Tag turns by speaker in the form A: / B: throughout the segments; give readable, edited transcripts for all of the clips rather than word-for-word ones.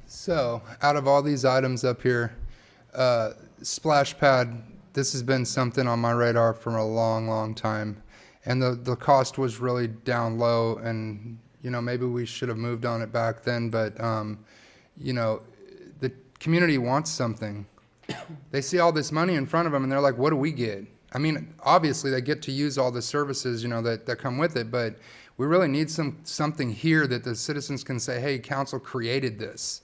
A: So, out of all these items up here, splash pad, this has been something on my radar for a long, long time. And the cost was really down low, and, maybe we should have moved on it back then, but, the community wants something. They see all this money in front of them, and they're like, what do we get? I mean, obviously, they get to use all the services, that come with it, but we really need something here that the citizens can say, hey, council created this.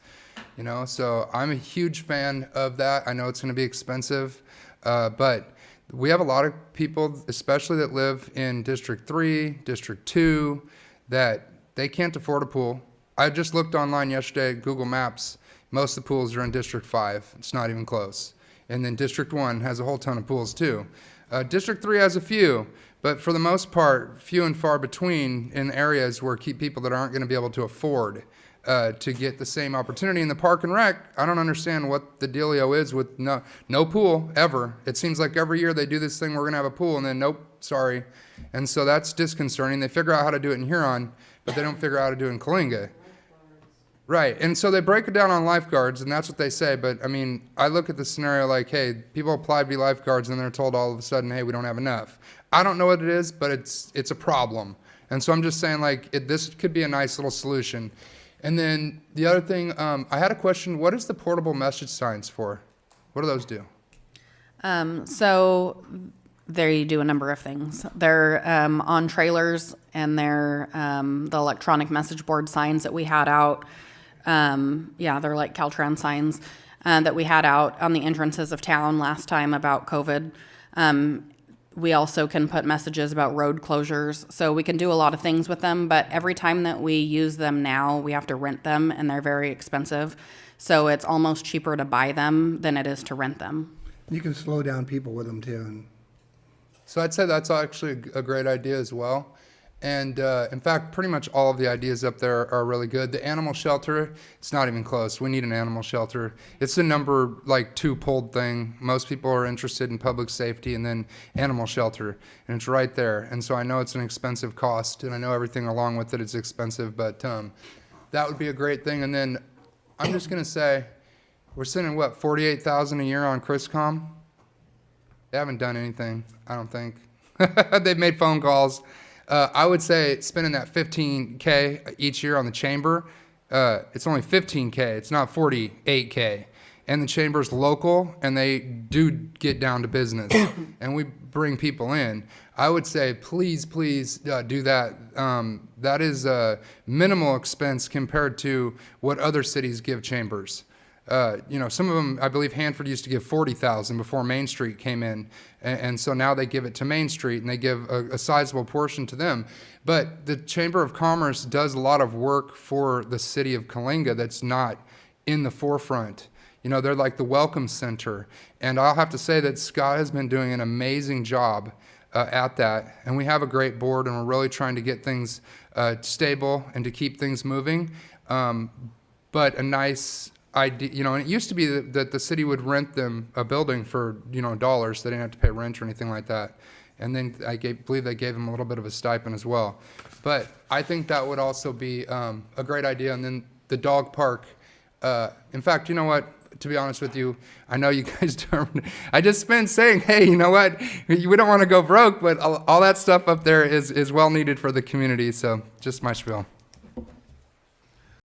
A: So I'm a huge fan of that. I know it's going to be expensive, but we have a lot of people, especially that live in District 3, District 2, that they can't afford a pool. I just looked online yesterday at Google Maps. Most of the pools are in District 5. It's not even close. And then District 1 has a whole ton of pools too. District 3 has a few, but for the most part, few and far between in areas where people that aren't going to be able to afford to get the same opportunity. In the Park and Rec, I don't understand what the dealio is with no pool ever. It seems like every year they do this thing, we're going to have a pool, and then nope, sorry. And so that's disconcerting. They figure out how to do it in Huron, but they don't figure out how to do it in Coailinga. Right, and so they break it down on lifeguards, and that's what they say, but I mean, I look at the scenario like, hey, people apply to be lifeguards, and they're told all of a sudden, hey, we don't have enough. I don't know what it is, but it's a problem. And so I'm just saying, like, this could be a nice little solution. And then the other thing, I had a question, what is the portable message signs for? What do those do?
B: So they do a number of things. They're on trailers, and they're the electronic message board signs that we had out. They're like Caltrans signs that we had out on the entrances of town last time about COVID. We also can put messages about road closures. So we can do a lot of things with them, but every time that we use them now, we have to rent them, and they're very expensive. So it's almost cheaper to buy them than it is to rent them.
C: You can slow down people with them too.
A: So I'd say that's actually a great idea as well. And in fact, pretty much all of the ideas up there are really good. The animal shelter, it's not even close. We need an animal shelter. It's the number 2 pulled thing. Most people are interested in public safety and then animal shelter, and it's right there. And so I know it's an expensive cost, and I know everything along with it is expensive, but that would be a great thing. And then I'm just going to say, we're sending, $48,000 a year on CRISCOM? They haven't done anything, I don't think. They've made phone calls. I would say spending that $15K each year on the chamber, it's only $15K. It's not $48K. And the chamber's local, and they do get down to business, and we bring people in. I would say please do that. That is a minimal expense compared to what other cities give chambers. Some of them, I believe Hanford used to give $40,000 before Main Street came in, and so now they give it to Main Street, and they give a sizable portion to them. But the Chamber of Commerce does a lot of work for the city of Coailinga that's not in the forefront. They're like the welcome center, and I'll have to say that Scott has been doing an amazing job at that, and we have a great board, and we're really trying to get things stable and to keep things moving. But a nice idea, and it used to be that the city would rent them a building for, dollars. They didn't have to pay rent or anything like that. And then I believe they gave them a little bit of a stipend as well. But I think that would also be a great idea. And then the dog park. In fact, you know what? To be honest with you, I know you guys don't. I just been saying, hey, you know what? We don't want to go broke, but all that stuff up there is well needed for the community. So just my spiel.